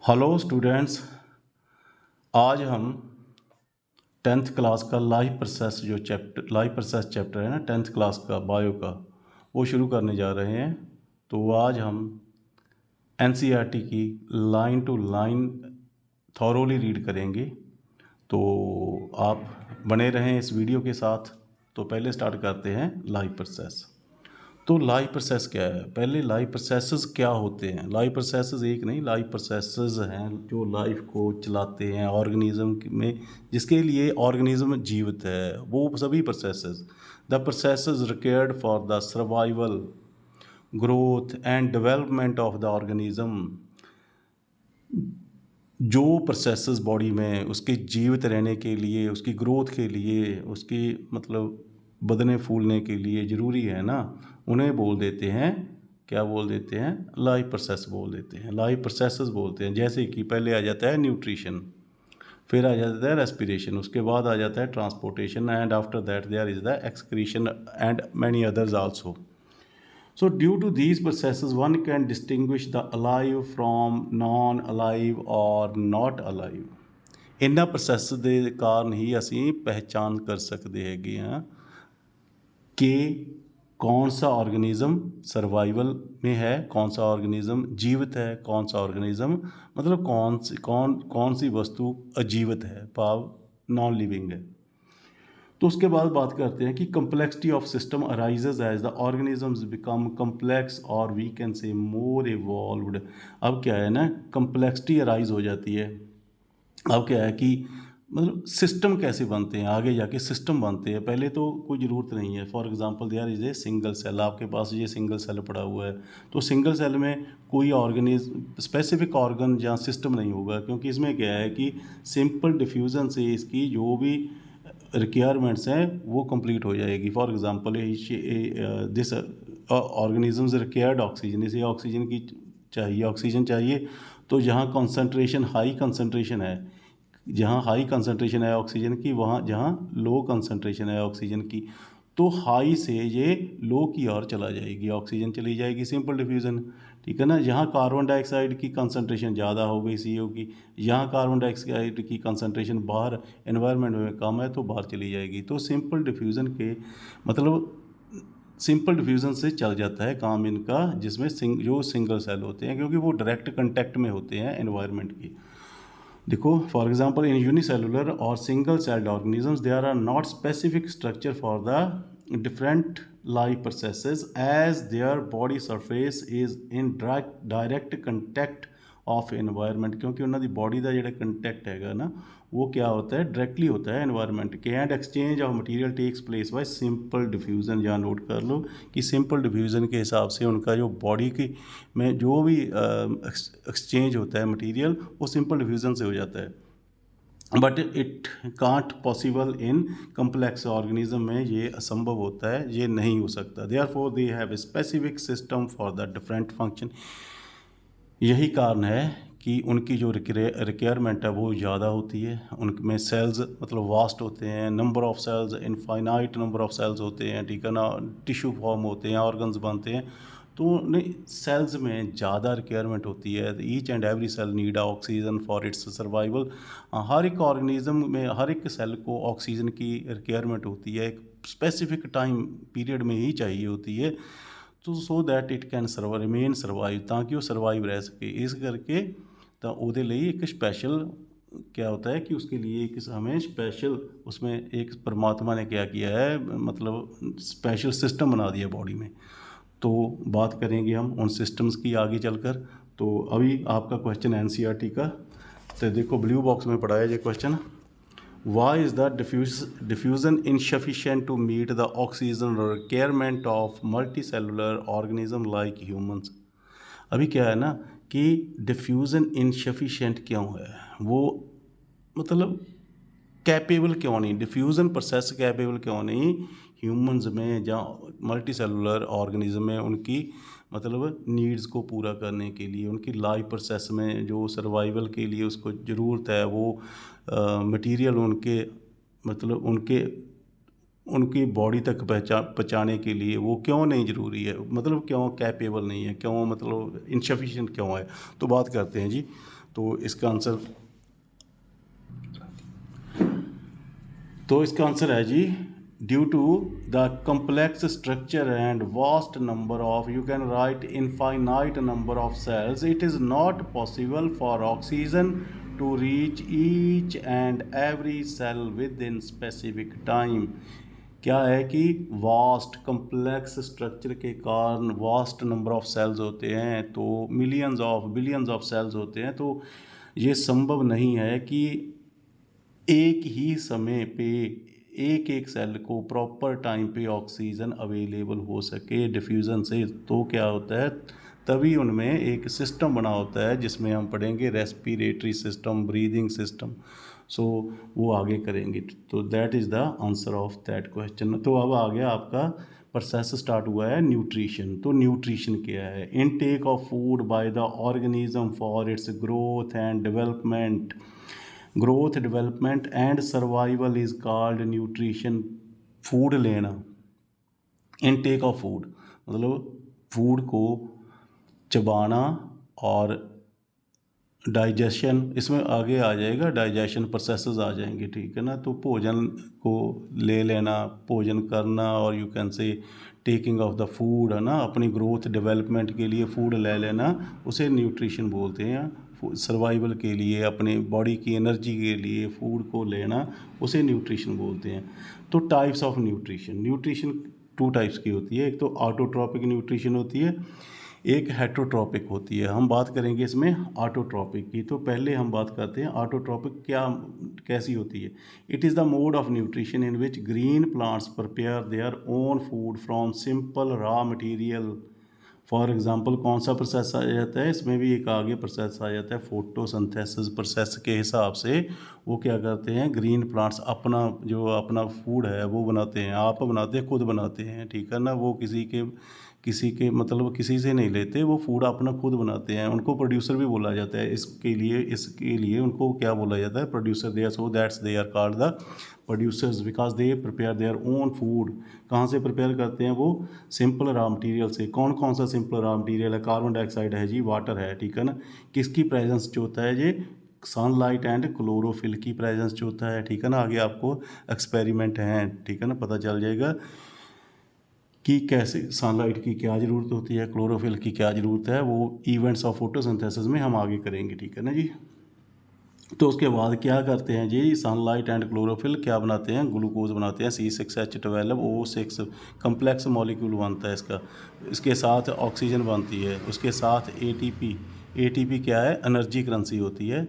Hello students, आज हम tenth class का लाइफ प्रोसेस चैप्टर है ना, टेंथ क्लास का बायो का, वो शुरू करने जा रहे हैं। तो आज हम एनसीईआरटी की line to line thoroughly read करेंगे। तो आप बने रहें इस वीडियो के साथ। तो पहले स्टार्ट करते हैं लाइफ प्रोसेस। तो लाइफ प्रोसेस क्या है? पहले लाइफ प्रोसेसेस क्या होते हैं? लाइफ प्रोसेसेस एक नहीं, लाइफ प्रोसेसेस हैं जो लाइफ को चलाते हैं ऑर्गेनिज्म में, जिसके लिए ऑर्गेनिज्म जीवित है, वो सभी processes. The processes required for the survival, growth and development of the organism. जो प्रोसेसेस बॉडी में उसके जीवित रहने के लिए, उसकी ग्रोथ के लिए, उसकी मतलब बदने फूलने के लिए ज़रूरी है ना, उन्हें बोल देते हैं, क्या बोल देते हैं? लाइफ प्रोसेस बोल देते हैं, लाइफ प्रोसेसेस बोलते हैं। जैसे कि पहले आ जाता है न्यूट्रिशन, फिर आ जाता है रेस्पिरेशन, उसके बाद आ जाता है transportation, and after that there is the excretion and many others also. So due to these processes, one can distinguish the alive from non-alive or not alive। ਇਹਨਾਂ ਪ੍ਰੋਸੈਸ ਦੇ ਕਾਰਨ ਹੀ ਅਸੀਂ ਪਹਿਚਾਨ ਕਰ ਸਕਦੇ ਹੈਗੇ ਹਾਂ कि कौन सा ऑर्गेनिज़म सर्वाइवल में है, कौन सा ऑर्गेनिज़म जीवित है, कौन सा ऑर्गेनिज़म मतलब कौन सी वस्तु अजीवित है, भाव नॉन लिविंग है। तो उसके बाद बात करते हैं कि complexity of system arises as the organisms become complex और we can say more evolved. अब क्या है ना, कम्प्लेक्सिटी अराइज हो जाती है। अब क्या है कि मतलब सिस्टम कैसे बनते हैं, आगे जाके सिस्टम बनते हैं, पहले तो कोई ज़रूरत नहीं है। For example there is a single cell, आपके पास ये सिंगल सेल पड़ा हुआ है, तो सिंगल सेल में कोई स्पेसिफिक ऑर्गन या सिस्टम नहीं होगा, क्योंकि इसमें क्या है कि सिंपल डिफ्यूज़न से इसकी जो भी रिक्वायरमेंट्स हैं वो कंप्लीट हो जाएगी। For example this organisms required oxygen, इसे ऑक्सीजन की चाहिए, ऑक्सीजन चाहिए। तो जहाँ कंसंट्रेशन हाई कंसंट्रेशन है, जहाँ हाई कंसंट्रेशन है ऑक्सीजन की, वहाँ जहाँ लो कंसंट्रेशन है ऑक्सीजन की, तो हाई से ये लो की ओर चला जाएगी, ऑक्सीजन चली जाएगी, सिंपल डिफ्यूज़न। ठीक है ना। जहाँ कार्बन डाइऑक्साइड की कंसंट्रेशन ज़्यादा हो गई CO की, यहाँ कार्बन डाइऑक्साइड की कंसंट्रेशन बाहर एनवायरनमेंट में कम है तो बाहर चली जाएगी। तो सिंपल डिफ्यूज़न के मतलब सिंपल डिफ्यूज़न से चल जाता है काम इनका, जिसमें जो सिंगल सेल होते हैं, क्योंकि वो डायरेक्ट कंटेक्ट में होते हैं एनवायरनमेंट की। देखो फॉर एग्जांपल इन यूनिसेलुलर और single celled organisms there are not specific structure for the different life processes as their body surface is in direct contact of environment, क्योंकि उन्होंने बॉडी का जो कंटैक्ट हैगा ना, वो क्या होता है, डायरेक्टली होता है एनवायरनमेंट के। And exchange of material takes place by simple diffusion. यहाँ नोट कर लो कि सिंपल डिफ्यूज़न के हिसाब से उनका जो बॉडी की में जो भी एक्सचेंज होता है मटेरियल, वो सिंपल डिफ्यूज़न से हो जाता है। But it can't possible in complex organism में, ये असंभव होता है, ये नहीं हो सकता। Therefore they have a specific system for the different function. यही कारण है कि उनकी जो रिक्वायरमेंट है वो ज़्यादा होती है। उनमें सेल्स मतलब वास्ट होते हैं, number of cells infinite number of cells होते हैं, ठीक है ना, टिश्यू फॉर्म होते हैं, ऑर्गन्स बनते हैं। तो सेल्स में ज़्यादा रिक्वायरमेंट होती है। Each and every cell need oxygen for its survival. हर एक ऑर्गेनिज्म में हर एक सेल को ऑक्सीजन की रिक्वायरमेंट होती है, एक स्पेसिफिक टाइम पीरियड में ही चाहिए होती है, तो so that it can remain survive, ताकि वो सर्वाइव रह सके। इस करके तो ਉਹਦੇ ਲਈ एक स्पेशल क्या होता है कि उसके लिए एक हमें स्पेशल उसमें एक परमात्मा ने क्या किया है, मतलब स्पेशल सिस्टम बना दिया बॉडी में। तो बात करेंगे हम उन सिस्टम्स की आगे चलकर। तो अभी आपका क्वेश्चन NCERT का, तो देखो ब्लू बॉक्स में पढ़ा है ये question. Why is the diffusion insufficient to meet the oxygen requirement of multicellular organism like humans. अभी क्या है ना कि डिफ्यूज़न इनसफिशिएंट क्यों है, वो मतलब कैपेबल क्यों नहीं, डिफ्यूज़न प्रोसेस कैपेबल क्यों नहीं ह्यूमंस में या मल्टी सेलुलर ऑर्गेनिज्म में, उनकी मतलब नीड्स को पूरा करने के लिए, उनकी लाइफ प्रोसेस में जो सर्वाइवल के लिए उसको ज़रूरत है, वो मटेरियल उनके मतलब उनकी बॉडी तक पहुँचाने के लिए वो क्यों नहीं ज़रूरी है, मतलब क्यों कैपेबल नहीं है, क्यों मतलब इनसफिशिएंट क्यों है। तो बात करते हैं जी। तो इसका आंसर है जी, due to the complex structure and vast number of, you can write infinite number of cells, it is not possible for oxygen to reach each and every cell within specific time। क्या है कि vast complex structure के कारण vast number of cells होते हैं, तो billions of cells होते हैं, तो ये संभव नहीं है कि एक ही समय पे एक एक सेल को प्रॉपर टाइम पे ऑक्सीजन अवेलेबल हो सके डिफ्यूज़न से। तो क्या होता है, तभी उनमें एक सिस्टम बना होता है जिसमें हम पढ़ेंगे रेस्पिरेटरी सिस्टम, ब्रीदिंग सिस्टम। सो वो आगे करेंगे। तो that is the answer of that question. तो अब आ गया आपका प्रोसेस स्टार्ट हुआ है न्यूट्रिशन। तो न्यूट्रिशन क्या है? Intake of food by the organism for its growth and development. Growth, development and survival is called nutrition. Food लेना, इनटेक ऑफ फूड मतलब फूड को चबाना, और डाइजेशन इसमें आगे आ जाएगा, डाइजेशन प्रोसेसेस आ जाएंगे, ठीक है ना। तो भोजन को ले लेना, भोजन करना, और यू कैन से टेकिंग ऑफ द फूड, है ना, अपनी ग्रोथ डेवलपमेंट के लिए फूड ले लेना, उसे न्यूट्रिशन बोलते हैं। सर्वाइवल के लिए, अपने बॉडी की एनर्जी के लिए फूड को लेना, उसे न्यूट्रिशन बोलते हैं। तो टाइप्स ऑफ न्यूट्रिशन 2 टाइप्स की होती है। एक तो ऑटोट्रॉपिक न्यूट्रिशन होती है, एक हेटरोट्रॉपिक होती है। हम बात करेंगे इसमें ऑटोट्रॉपिक की। तो पहले हम बात करते हैं ऑटोट्रॉपिक कैसी होती है। It is the mode of nutrition in which green plants prepare their own food from simple raw material. For example कौन सा प्रोसेस आ जाता है इसमें भी, एक आगे प्रोसेस आ जाता है फोटोसिंथेसिस प्रोसेस के हिसाब से। वो क्या करते हैं, ग्रीन प्लांट्स अपना फूड है वो बनाते हैं, आप बनाते हैं, खुद बनाते हैं, ठीक है ना। वो किसी के मतलब किसी से नहीं लेते, वो फूड अपना खुद बनाते हैं। उनको प्रोड्यूसर भी बोला जाता है। इसके लिए उनको क्या बोला जाता है, producer. They are so that's they are called the producers because they prepare their own food. कहाँ से प्रिपेयर करते हैं वो? सिंपल रॉ मटीरियल से। कौन कौन सा सिंपल रॉ मटीरियल है? कार्बन डाइऑक्साइड है जी, वाटर है, ठीक है ना। किसकी प्रेजेंस जो होता है जी? सनलाइट एंड क्लोरोफिल की प्रेजेंस जो होता है, ठीक है ना। आगे आपको एक्सपेरिमेंट हैं, ठीक है ना, पता चल जाएगा कि कैसे सनलाइट की क्या ज़रूरत होती है, क्लोरोफिल की क्या ज़रूरत है। वो इवेंट्स ऑफ फोटोसिंथेसिस में हम आगे करेंगे, ठीक है ना जी। तो उसके बाद क्या करते हैं जी, सनलाइट एंड क्लोरोफिल क्या बनाते हैं? ग्लूकोज बनाते हैं, C6H12O6 कम्प्लेक्स मॉलिक्यूल बनता है इसका। इसके साथ ऑक्सीजन बनती है, उसके साथ ATP क्या है? एनर्जी करेंसी होती है।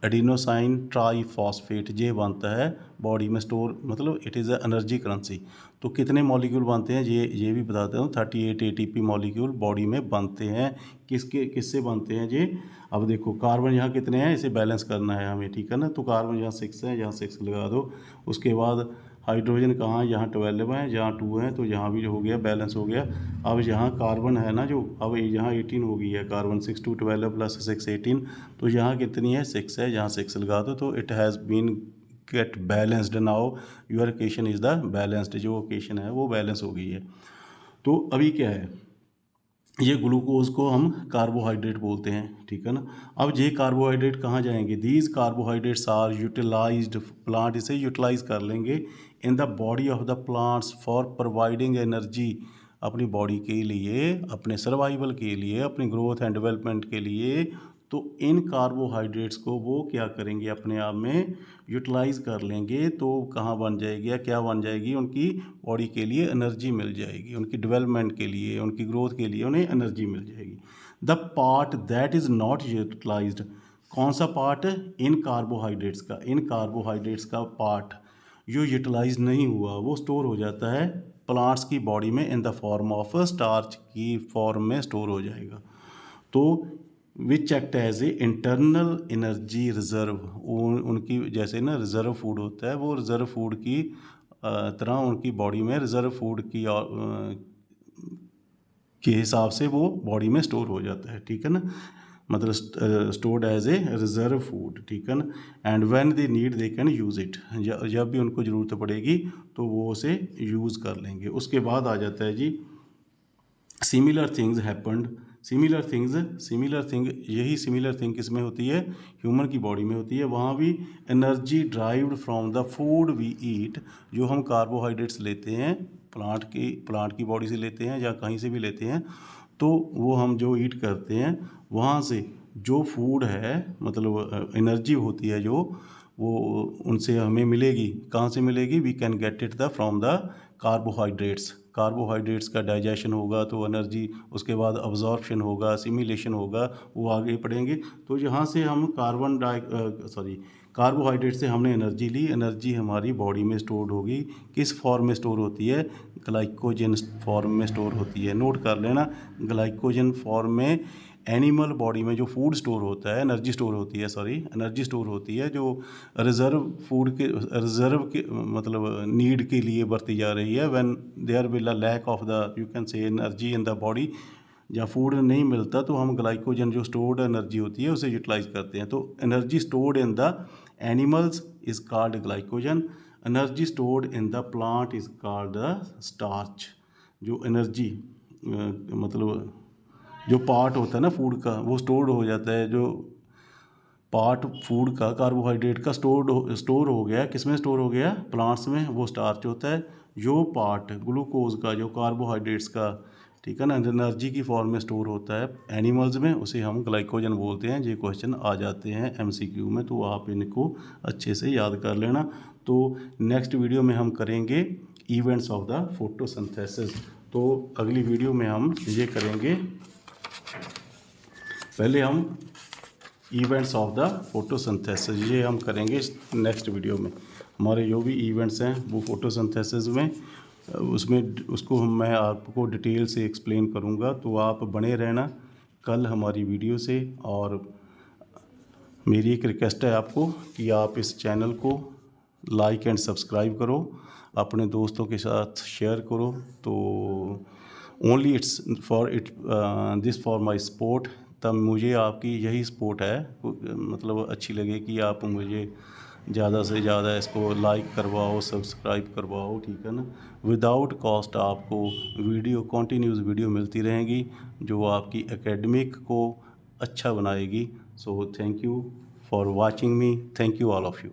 एडिनोसाइन ट्राईफॉस्फेट ये बनता है बॉडी में स्टोर, मतलब it is a energy currency. तो कितने मॉलिक्यूल बनते हैं ये भी बताता हूँ। 38 ATP मॉलिक्यूल बॉडी में बनते हैं। किससे बनते हैं जी? अब देखो कार्बन यहाँ कितने हैं, इसे बैलेंस करना है हमें, ठीक है ना। तो कार्बन यहाँ 6 है, यहाँ 6 लगा दो। उसके बाद हाइड्रोजन कहाँ, यहाँ 12 है, यहाँ 2 है, तो यहाँ भी हो गया, बैलेंस हो गया। अब यहाँ कार्बन है ना जो, अब यहाँ 18 हो गई है कार्बन, 6 2 12 प्लस 6 18। तो यहाँ कितनी है? 6 है, यहाँ 6 लगा दो। तो it has been get balanced. Now your equation is the balanced. जो इक्वेशन है वो बैलेंस हो गई है। तो अभी क्या है, ये ग्लूकोज को हम कार्बोहाइड्रेट बोलते हैं, ठीक है ना। अब ये कार्बोहाइड्रेट कहाँ जाएंगे? These carbohydrates are utilised, plant इसे यूटिलाइज कर लेंगे in the body of the plants for providing energy. अपनी बॉडी के लिए, अपने सर्वाइवल के लिए, अपनी ग्रोथ एंड डेवलपमेंट के लिए। तो इन कार्बोहाइड्रेट्स को वो क्या करेंगे, अपने आप में यूटिलाइज कर लेंगे। तो कहाँ बन जाएगी या क्या बन जाएगी? उनकी बॉडी के लिए एनर्जी मिल जाएगी, उनकी डेवलपमेंट के लिए, उनकी ग्रोथ के लिए उन्हें एनर्जी मिल जाएगी। The part that is not utilised, कौन सा पार्ट? इन कार्बोहाइड्रेट्स का। इन कार्बोहाइड्रेट्स का पार्ट जो यूटिलाइज नहीं हुआ वो स्टोर हो जाता है प्लांट्स की बॉडी में in the form of starch की फॉर्म में स्टोर हो जाएगा। तो which act as a internal energy reserve. उनकी जैसे ना रिजर्व फूड होता है, वो रिजर्व फूड की तरह उनकी बॉडी में रिजर्व फूड की के हिसाब से वो बॉडी में स्टोर हो जाता है, ठीक है ना। मतलब stored as a reserve food, ठीक है ना। And when they need they can use it. जब भी उनको ज़रूरत पड़ेगी तो वो उसे यूज़ कर लेंगे। उसके बाद आ जाता है जी, similar things happened similar thing यही सिमिलर थिंग किस में होती है, ह्यूमन की बॉडी में होती है। वहाँ भी energy derived from the food we eat, जो हम कार्बोहाइड्रेट्स लेते हैं प्लांट की बॉडी से लेते हैं या कहीं से भी लेते हैं, तो वो हम जो ईट करते हैं वहाँ से जो फूड है मतलब एनर्जी होती है जो, वो उनसे हमें मिलेगी। कहाँ से मिलेगी? We can get it the from the carbohydrates का डाइजेशन होगा तो एनर्जी, उसके बाद अब्जॉर्प्शन होगा, असिमिलेशन होगा, वो आगे पढ़ेंगे। तो यहाँ से हम कार्बोहाइड्रेट से हमने एनर्जी ली, एनर्जी हमारी बॉडी में स्टोर होगी। किस फॉर्म में स्टोर होती है? ग्लाइकोजन फॉर्म में स्टोर होती है। नोट कर लेना, ग्लाइकोजन फॉर्म में एनिमल बॉडी में जो फूड स्टोर होता है, एनर्जी स्टोर होती है जो रिजर्व के मतलब नीड के लिए बरती जा रही है। When there will a lack of the you can say energy in the body, या फूड नहीं मिलता तो हम ग्लाइकोजन जो स्टोर्ड एनर्जी होती है उसे यूटिलाइज करते हैं। तो energy stored in the animals is called glycogen, energy stored in the plant is called the starch. जो एनर्जी मतलब जो पार्ट होता है ना फूड का, वो स्टोर्ड हो जाता है। जो पार्ट फूड का कार्बोहाइड्रेट का स्टोर हो गया, किस में स्टोर हो गया? प्लांट्स में, वो स्टार्च होता है। जो पार्ट ग्लूकोज का, जो कार्बोहाइड्रेट्स का, ठीक है ना, एनर्जी की फॉर्म में स्टोर होता है एनिमल्स में, उसे हम ग्लाइकोजन बोलते हैं। ये क्वेश्चन आ जाते हैं MCQ में, तो आप इनको अच्छे से याद कर लेना। तो नेक्स्ट वीडियो में हम करेंगे इवेंट्स ऑफ द फोटोसिंथेसिस। तो अगली वीडियो में हम ये करेंगे, पहले हम इवेंट्स ऑफ द फोटोसिंथेसिस ये हम करेंगे नेक्स्ट वीडियो में। हमारे जो भी इवेंट्स हैं वो फोटोसिंथेसिस में, उसको मैं आपको डिटेल से एक्सप्लेन करूँगा। तो आप बने रहना कल हमारी वीडियो से। और मेरी एक रिक्वेस्ट है आपको कि आप इस चैनल को लाइक एंड सब्सक्राइब करो, अपने दोस्तों के साथ शेयर करो। तो only it's for my support, तब मुझे आपकी यही सपोर्ट है, मतलब अच्छी लगे कि आप मुझे ज़्यादा से ज़्यादा इसको लाइक करवाओ, सब्सक्राइब करवाओ, ठीक है ना। विदाउट कॉस्ट आपको कंटिन्यूस वीडियो मिलती रहेंगी जो आपकी एकेडमिक को अच्छा बनाएगी। So thank you for watching me, thank you all of you.